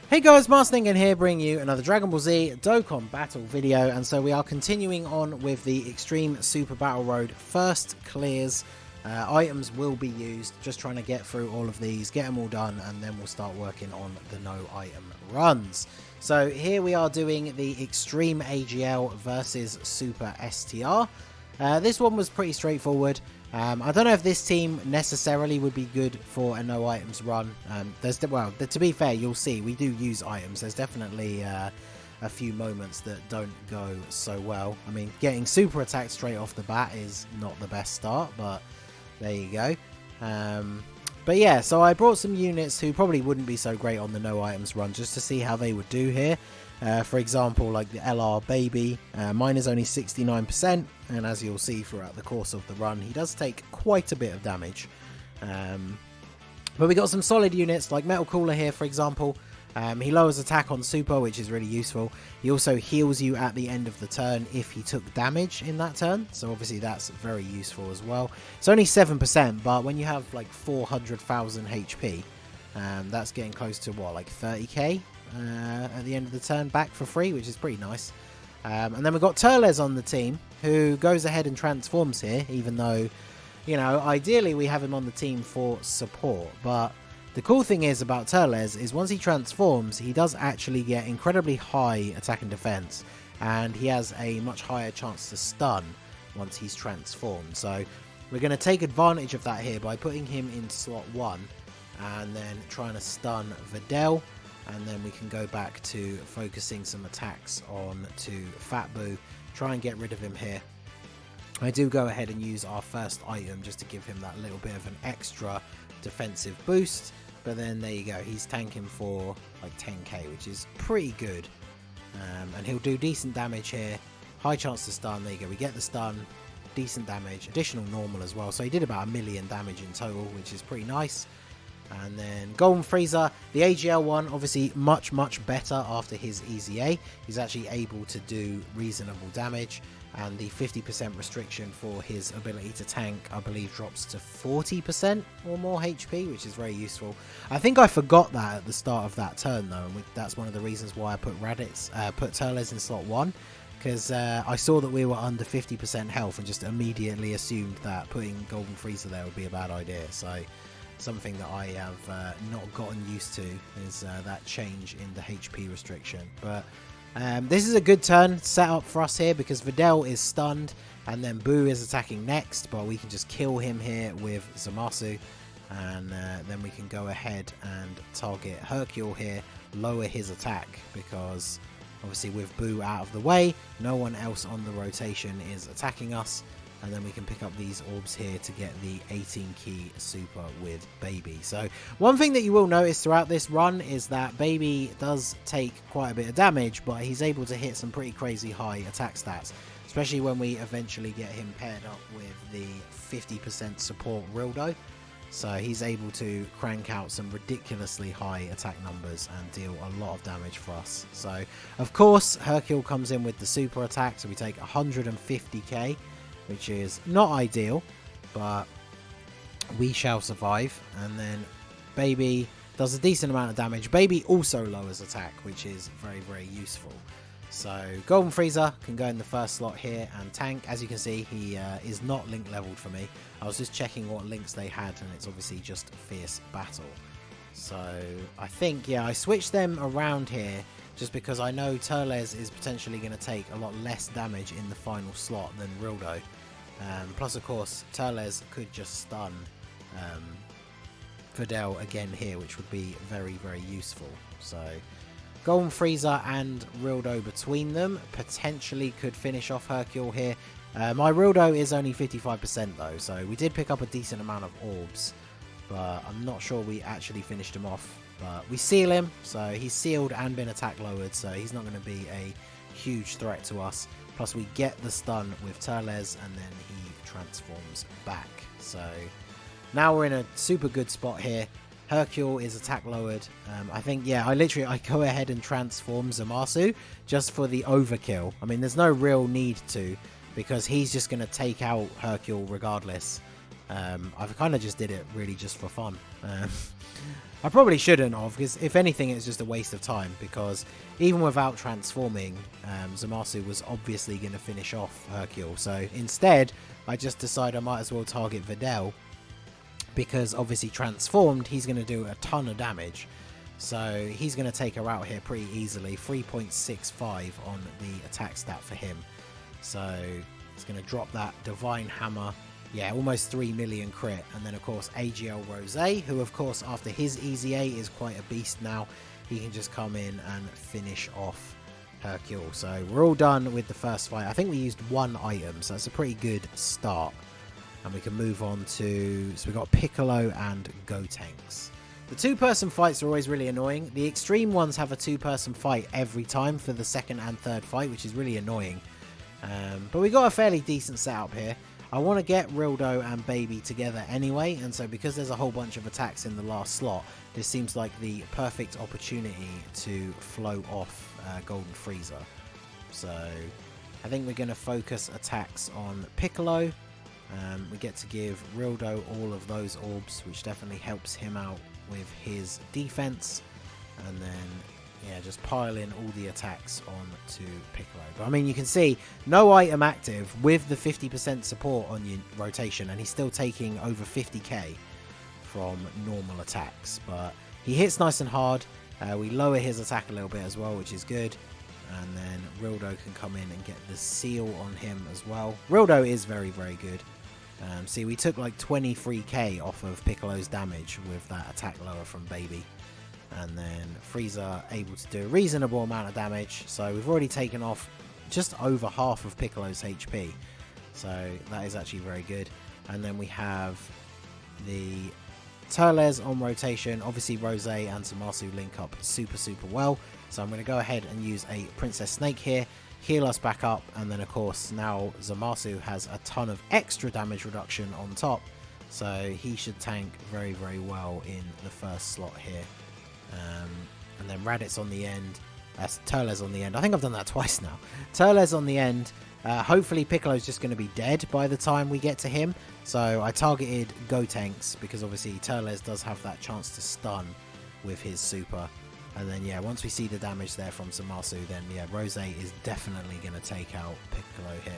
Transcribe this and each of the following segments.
Hey guys, Marsning here bringing you another Dragon Ball Z Dokkan battle video, and so we are continuing on with the Extreme Super Battle Road first clears. Items will be used, just trying to get through all of these, get them all done, and then we'll start working on the no item runs. So here we are doing the Extreme AGL versus Super STR. This one was pretty straightforward. I don't know if this team necessarily would be good for a no items run. To be fair, you'll see we do use items. There's definitely a few moments that don't go so well. I mean, getting super attacked straight off the bat is not the best start, but there you go. But yeah, so I brought some units who probably wouldn't be so great on the no items run, just to see how they would do here. For example, like the LR Baby, mine is only 69%, and as you'll see throughout the course of the run, he does take quite a bit of damage. But we got some solid units like Metal Cooler here, for example. He lowers attack on super, which is really useful. He also heals you at the end of the turn if he took damage in that turn, so obviously that's very useful as well. It's only 7%, but when you have like 400,000 HP, that's getting close to what, like 30k at the end of the turn back for free, which is pretty nice. And then we've got Turles on the team, who goes ahead and transforms here, even though, you know, ideally we have him on the team for support. But the cool thing is about Turles is once he transforms, he does actually get incredibly high attack and defense, and he has a much higher chance to stun once he's transformed. So we're going to take advantage of that here by putting him in slot 1 and then trying to stun Videl. And then we can go back to focusing some attacks on to Fat Boo, try and get rid of him here. I do go ahead and use our first item just to give him that little bit of an extra defensive boost. But then there you go, he's tanking for like 10k, which is pretty good. And he'll do decent damage here. High chance to stun, there you go, we get the stun, decent damage, additional normal as well. So he did about 1 million damage in total, which is pretty nice. And then Golden Frieza, the AGL one, obviously much better after his EZA. He's actually able to do reasonable damage, and the 50% restriction for his ability to tank, I believe, drops to 40% or more HP, which is very useful. I think I forgot that at the start of that turn though, and that's one of the reasons why I put Turles in slot 1, because I saw that we were under 50% health and just immediately assumed that putting Golden Frieza there would be a bad idea. So something that I have not gotten used to is that change in the HP restriction. But this is a good turn set up for us here because Videl is stunned and then Boo is attacking next, but we can just kill him here with Zamasu, and then we can go ahead and target Hercule here, lower his attack, because obviously with Boo out of the way, no one else on the rotation is attacking us. And then we can pick up these orbs here to get the 18 key super with Baby. So one thing that you will notice throughout this run is that Baby does take quite a bit of damage, but he's able to hit some pretty crazy high attack stats, especially when we eventually get him paired up with the 50% support Rildo. So he's able to crank out some ridiculously high attack numbers and deal a lot of damage for us. So of course Hercule comes in with the super attack, so we take 150k. Which is not ideal, but we shall survive. And then Baby does a decent amount of damage. Baby also lowers attack, which is very useful. So Golden Frieza can go in the first slot here and tank. As you can see, he is not link leveled for me. I was just checking what links they had, and it's obviously just Fierce Battle. So I think, yeah, I switched them around here just because I know Turles is potentially going to take a lot less damage in the final slot than Rildo. Plus, of course, Turles could just stun Videl again here, which would be very useful. So Golden Frieza and Rildo between them potentially could finish off Hercule here. My Rildo is only 55% though, so we did pick up a decent amount of orbs, but I'm not sure we actually finished him off. But we seal him, so he's sealed and been attack lowered, so he's not going to be a huge threat to us. Plus we get the stun with Turles, and then he transforms back. So now we're in a super good spot here. Hercule is attack lowered. I think, yeah, I go ahead and transform Zamasu just for the overkill. I mean, there's no real need to, because he's just going to take out Hercule regardless. I've kind of just did it really just for fun. I probably shouldn't have, because if anything it's just a waste of time, because even without transforming, Zamasu was obviously going to finish off Hercule. So instead I just decided I might as well target Videl, because obviously transformed he's going to do a ton of damage. So he's going to take her out here pretty easily. 3.65 on the attack stat for him. So he's going to drop that Divine Hammer. Yeah, almost 3 million crit. And then, of course, AGL Rosé, who, of course, after his Easy A is quite a beast now. He can just come in and finish off Hercule. So we're all done with the first fight. I think we used 1 item, so that's a pretty good start. And we can move on to... So we've got Piccolo and Gotenks. The 2-person fights are always really annoying. The extreme ones have a 2-person fight every time for the 2nd and 3rd fight, which is really annoying. But we got a fairly decent setup here. I want to get Rildo and Baby together anyway, and so because there's a whole bunch of attacks in the last slot, this seems like the perfect opportunity to flow off Golden Frieza. So I think we're going to focus attacks on Piccolo. We get to give Rildo all of those orbs, which definitely helps him out with his defense, and then yeah, just pile in all the attacks on to Piccolo. But I mean, you can see no item active with the 50% support on your rotation, and he's still taking over 50k from normal attacks. But he hits nice and hard. We lower his attack a little bit as well, which is good. And then Rildo can come in and get the seal on him as well. Rildo is very, very good. See, we took like 23k off of Piccolo's damage with that attack lower from Baby. And then Frieza able to do a reasonable amount of damage. So we've already taken off just over half of Piccolo's HP. So that is actually very good. And then we have the Turles on rotation. Obviously Rosé and Zamasu link up super, super well. So I'm going to go ahead and use a Princess Snake here. Heal us back up. And then of course now Zamasu has a ton of extra damage reduction on top. So he should tank very, very well in the first slot here. And then Raditz on the end. Turles on the end. I think I've done that twice now. Turles on the end. Hopefully Piccolo's just going to be dead by the time we get to him. So I targeted Gotenks because obviously Turles does have that chance to stun with his super. And then yeah, once we see the damage there from Zamasu, then yeah, Rosé is definitely going to take out Piccolo here.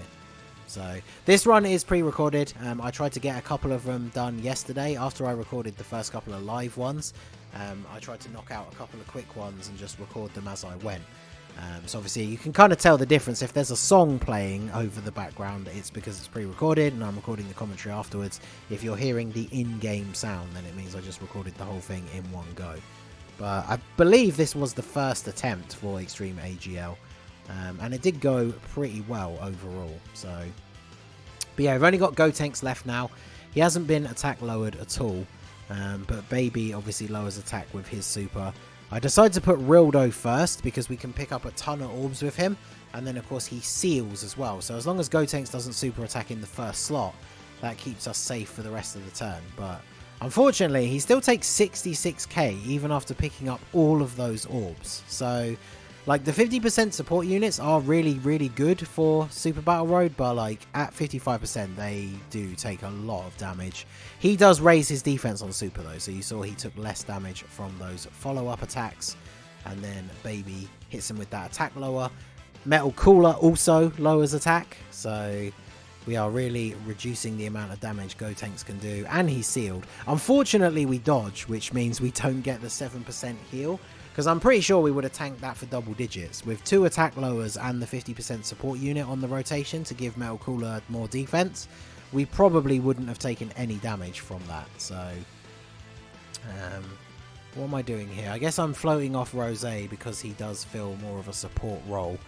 So this run is pre-recorded. I tried to get a couple of them done yesterday after I recorded the first couple of live ones. I tried to knock out a couple of quick ones and just record them as I went. So obviously you can kind of tell the difference. If there's a song playing over the background, it's because it's pre-recorded and I'm recording the commentary afterwards. If you're hearing the in-game sound, then it means I just recorded the whole thing in one go. But I believe this was the first attempt for Extreme AGL. And it did go pretty well overall. So, but yeah, we've only got Gotenks left now. He hasn't been attack lowered at all. But Baby obviously lowers attack with his super. I decided to put Rildo first because we can pick up a ton of orbs with him. And then of course he seals as well. So as long as Gotenks doesn't super attack in the first slot, that keeps us safe for the rest of the turn. But unfortunately, he still takes 66k even after picking up all of those orbs. So like the 50% support units are really, really good for Super Battle Road, but like at 55% they do take a lot of damage. He does raise his defense on Super though, so you saw he took less damage from those follow-up attacks. And then Baby hits him with that attack lower. Metal Cooler also lowers attack, so we are really reducing the amount of damage Gotenks can do, and he's sealed. Unfortunately we dodge, which means we don't get the 7% heal. Because I'm pretty sure we would have tanked that for double digits. With 2 attack lowers and the 50% support unit on the rotation to give Metal Cooler more defense, we probably wouldn't have taken any damage from that. So, what am I doing here? I guess I'm floating off Rosé because he does fill more of a support role.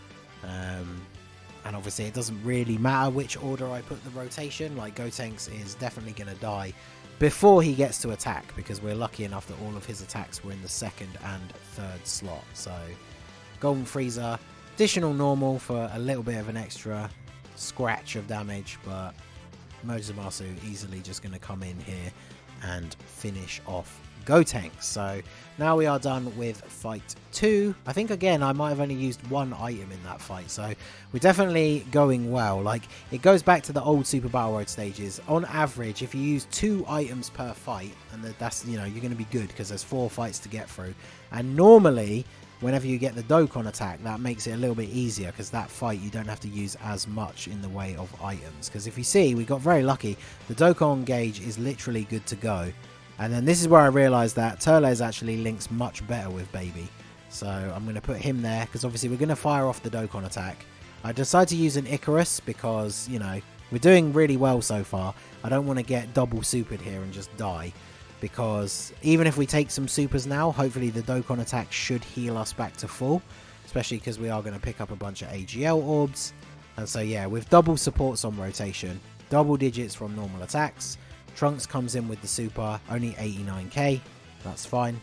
And obviously it doesn't really matter which order I put the rotation. Like Gotenks is definitely going to die before he gets to attack, because we're lucky enough that all of his attacks were in the 2nd and 3rd slot. So Golden Frieza, additional normal for a little bit of an extra scratch of damage, but Zamasu easily just going to come in here and finish off Gotenks. So now we are done with fight 2. I think again I might have only used one item in that fight, so we're definitely going well. Like, it goes back to the old Super Battle Road stages. On average, if you use 2 items per fight, and that's, you know, you're going to be good because there's 4 fights to get through. And normally whenever you get the Dokkan attack, that makes it a little bit easier, because that fight you don't have to use as much in the way of items. Because if you see, we got very lucky. The Dokkan gauge is literally good to go. And then this is where I realised that Turles actually links much better with Baby. So I'm going to put him there, because obviously we're going to fire off the Dokkan attack. I decided to use an Icarus because, you know, we're doing really well so far. I don't want to get double supered here and just die. Because even if we take some supers now, hopefully the Dokkan attack should heal us back to full. Especially because we are going to pick up a bunch of AGL orbs. And so yeah, with double supports on rotation, double digits from normal attacks, Trunks comes in with the super, only 89k, that's fine.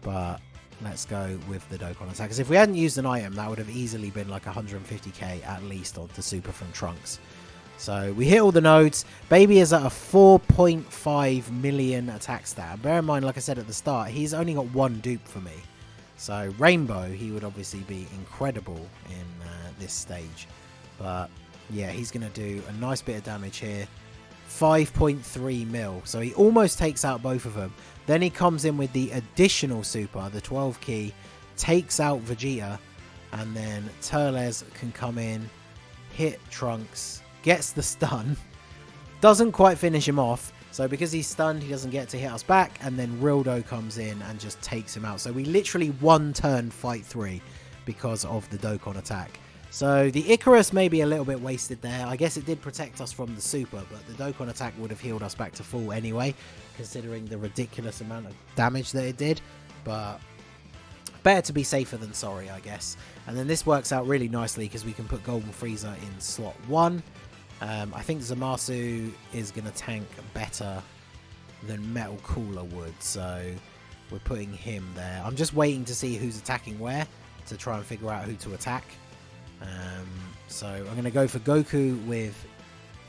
But let's go with the Dokkan attack. Because if we hadn't used an item, that would have easily been like 150k at least on the super from Trunks. So we hit all the nodes. Baby is at a 4.5 million attack stat. Bear in mind, like I said at the start, he's only got 1 dupe for me. So Rainbow, he would obviously be incredible in this stage. But yeah, he's going to do a nice bit of damage here. 5.3 mil. So he almost takes out both of them. Then he comes in with the additional super, the 12 key, takes out Vegeta. And then Turles can come in, hit Trunks, gets the stun, doesn't quite finish him off, so because he's stunned he doesn't get to hit us back, and then Rildo comes in and just takes him out. So we literally one turn fight 3 because of the Dokkan attack. So the Icarus may be a little bit wasted there. I guess it did protect us from the super, but the Dokkan attack would have healed us back to full anyway, considering the ridiculous amount of damage that it did. But better to be safer than sorry, I guess. And then this works out really nicely because we can put Golden Frieza in slot 1. I think Zamasu is going to tank better than Metal Cooler would, so we're putting him there. I'm just waiting to see who's attacking where to try and figure out who to attack. So I'm going to go for Goku with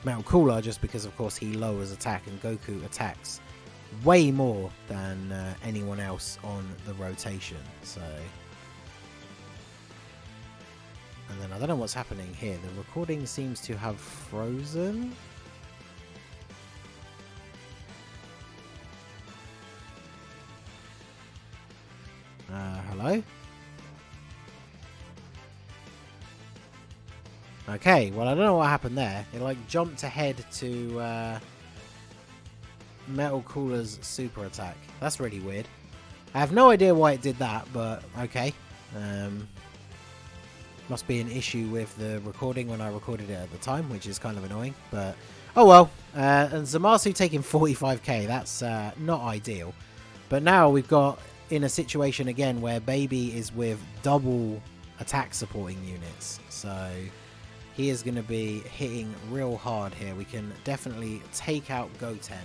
Metal Cooler just because, of course, he lowers attack, and Goku attacks way more than anyone else on the rotation. So, and then I don't know what's happening here. The recording seems to have frozen. Hello? Okay, well, I don't know what happened there. It like jumped ahead to Metal Cooler's super attack. That's really weird. I have no idea why it did that, but okay. Must be an issue with the recording when I recorded it at the time, which is kind of annoying, but oh well. And Zamasu taking 45k, that's not ideal. But now we've got in a situation again where Baby is with double attack supporting units, so he is going to be hitting real hard here. We can definitely take out Goten.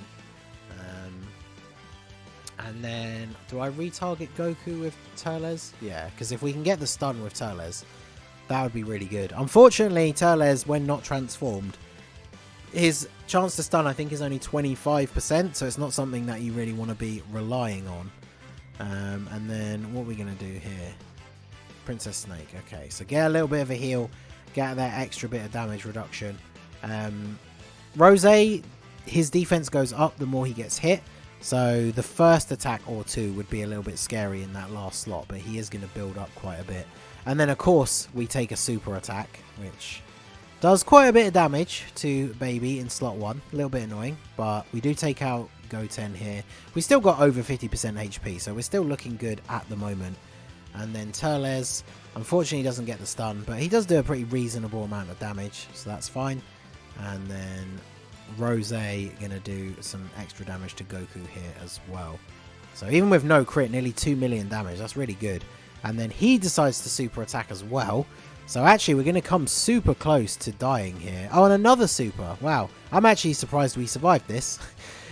And then, do I retarget Goku with Turles? Yeah, because if we can get the stun with Turles, that would be really good. Unfortunately, Turles, when not transformed, his chance to stun, I think, is only 25%, so it's not something that you really want to be relying on. And then, what are we going to do here? Princess Snake. Okay, so get a little bit of a heal, get that extra bit of damage reduction. Rose, his defense goes up the more he gets hit. So the first attack or two would be a little bit scary in that last slot, but he is going to build up quite a bit. And then, of course, we take a super attack, which does quite a bit of damage to Baby in slot 1. A little bit annoying, but we do take out Goten here. We still got over 50% HP, so we're still looking good at the moment. And then Turles, unfortunately, doesn't get the stun, but he does do a pretty reasonable amount of damage, so that's fine. And then Rose gonna do some extra damage to Goku here as well. So even with no crit, nearly 2 million damage, that's really good. And then he decides to super attack as well. So actually we're going to come super close to dying here. Oh, and another super. Wow. I'm actually surprised we survived this.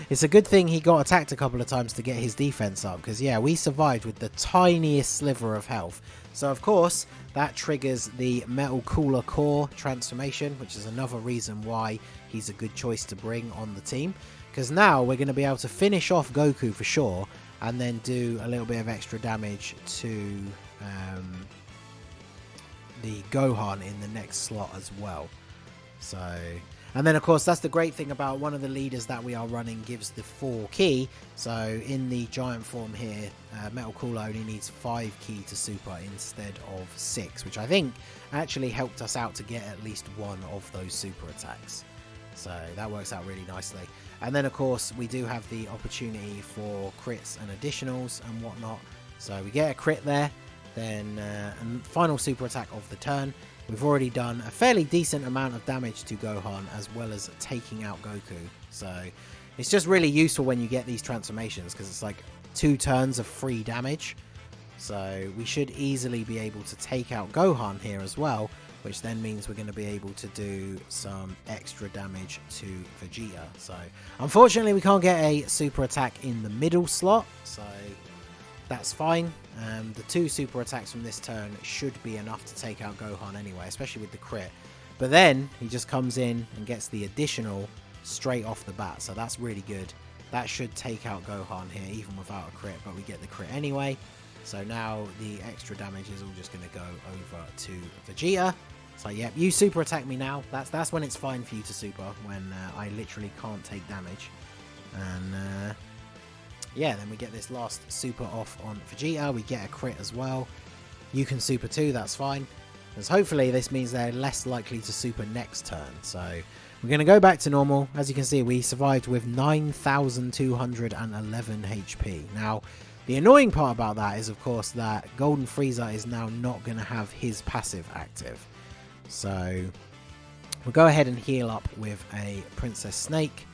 It's a good thing he got attacked a couple of times to get his defense up. Because yeah, we survived with the tiniest sliver of health. So of course that triggers the Metal Cooler Core transformation, which is another reason why he's a good choice to bring on the team. because now we're going to be able to finish off Goku for sure, and then do a little bit of extra damage to the Gohan in the next slot as well. So, and then of course that's the great thing about one of the leaders that we are running gives the 4 ki. So in the giant form here, Metal Cooler only needs 5 ki to super instead of 6, which I think actually helped us out to get at least one of those super attacks. So that works out really nicely. And then of course we do have the opportunity for crits and additionals and whatnot. So we get a crit there, then and final super attack of the turn. We've already done a fairly decent amount of damage to Gohan as well as taking out Goku. So it's just really useful when you get these transformations because it's like 2 turns of free damage. So we should easily be able to take out Gohan here as well, which then means we're going to be able to do some extra damage to Vegeta. So unfortunately we can't get a super attack in the middle slot, so that's fine. The 2 super attacks from this turn should be enough to take out Gohan anyway, especially with the crit. But then he just comes in and gets the additional straight off the bat, so that's really good. That should take out Gohan here even without a crit, but we get the crit anyway. So now the extra damage is all just going to go over to Vegeta. So yep, you super attack me now. That's when it's fine for you to super, when I literally can't take damage. And yeah, then we get this last super off on Vegeta. We get a crit as well. You can super too, that's fine. Because hopefully this means they're less likely to super next turn. So we're going to go back to normal. As you can see, we survived with 9,211 HP. Now, the annoying part about that is, of course, that Golden Frieza is now not going to have his passive active. So we'll go ahead and heal up with a Princess Snake.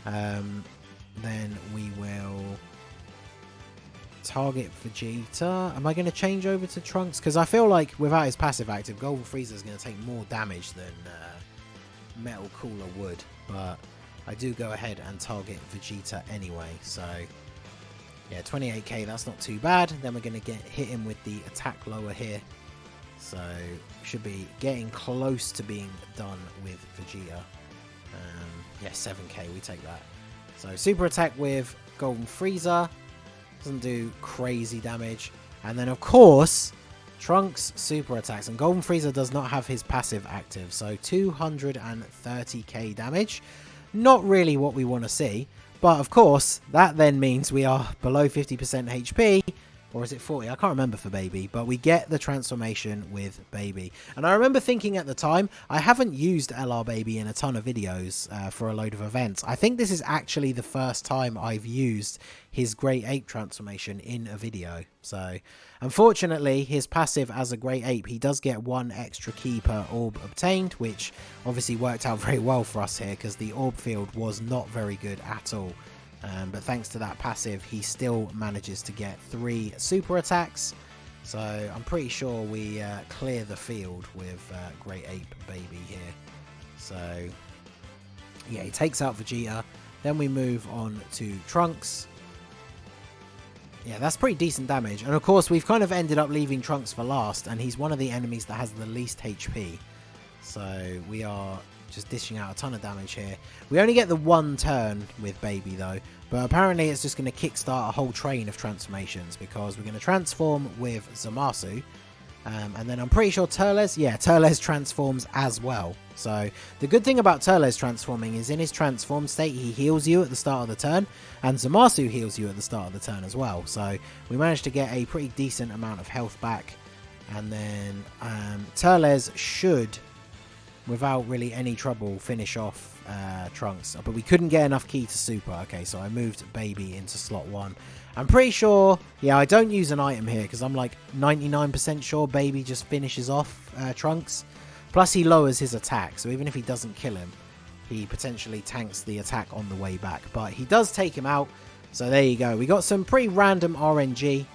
Then we will target Vegeta. Am I going to change over to Trunks? Because I feel like without his passive active, Golden Frieza is going to take more damage than Metal Cooler would. But I do go ahead and target Vegeta anyway. So yeah, 28k, that's not too bad. Then we're going to hit him with the attack lower here. So should be getting close to being done with Vegeta. Yeah, 7k, we take that. So super attack with Golden Frieza. Doesn't do crazy damage. And then of course, Trunks super attacks. And Golden Frieza does not have his passive active. So 230k damage. Not really what we want to see. But of course, that then means we are below 50% HP. Or is it 40? I can't remember for Baby. But we get the transformation with Baby. And I remember thinking at the time, I haven't used LR Baby in a ton of videos for a load of events. I think this is actually the first time I've used his Great Ape transformation in a video. So, unfortunately, his passive as a Great Ape, he does get 1 extra ki per orb obtained, which obviously worked out very well for us here because the orb field was not very good at all. But thanks to that passive, he still manages to get 3 super attacks. So I'm pretty sure we clear the field with Great Ape Baby here. So yeah, he takes out Vegeta. Then we move on to Trunks. Yeah, that's pretty decent damage. And of course, we've kind of ended up leaving Trunks for last. And he's one of the enemies that has the least HP. So we are just dishing out a ton of damage here. We only get the 1 turn with Baby though, but apparently it's just going to kickstart a whole train of transformations because we're going to transform with Zamasu, and then I'm pretty sure Turles transforms as well. So the good thing about Turles transforming is in his transformed state he heals you at the start of the turn, and Zamasu heals you at the start of the turn as well. So we managed to get a pretty decent amount of health back, and then Turles should, without really any trouble, finish off Trunks. But we couldn't get enough ki to super. Okay, so I moved Baby into slot 1. I'm pretty sure, yeah, I don't use an item here because I'm like 99% sure Baby just finishes off Trunks. Plus he lowers his attack, so even if he doesn't kill him, he potentially tanks the attack on the way back. But he does take him out, so there you go. We got some pretty random RNG.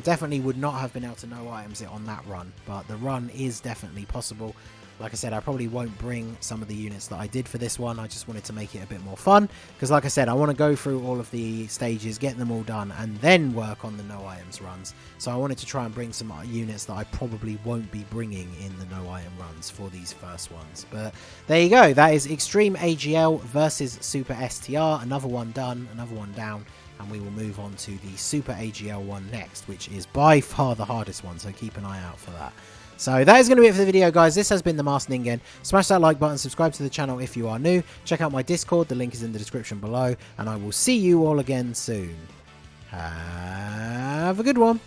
Definitely would not have been able to no items it on that run, but the run is definitely possible. Like I said, I probably won't bring some of the units that I did for this one. I just wanted to make it a bit more fun. Because like I said, I want to go through all of the stages, get them all done, and then work on the no items runs. So I wanted to try and bring some units that I probably won't be bringing in the no item runs for these first ones. But there you go. That is Extreme AGL versus Super STR. Another one done, another one down. And we will move on to the Super AGL one next, which is by far the hardest one. So keep an eye out for that. So that is going to be it for the video, guys. This has been the Masked Ningen. Smash that like button, subscribe to the channel if you are new. Check out my Discord. The link is in the description below. And I will see you all again soon. Have a good one.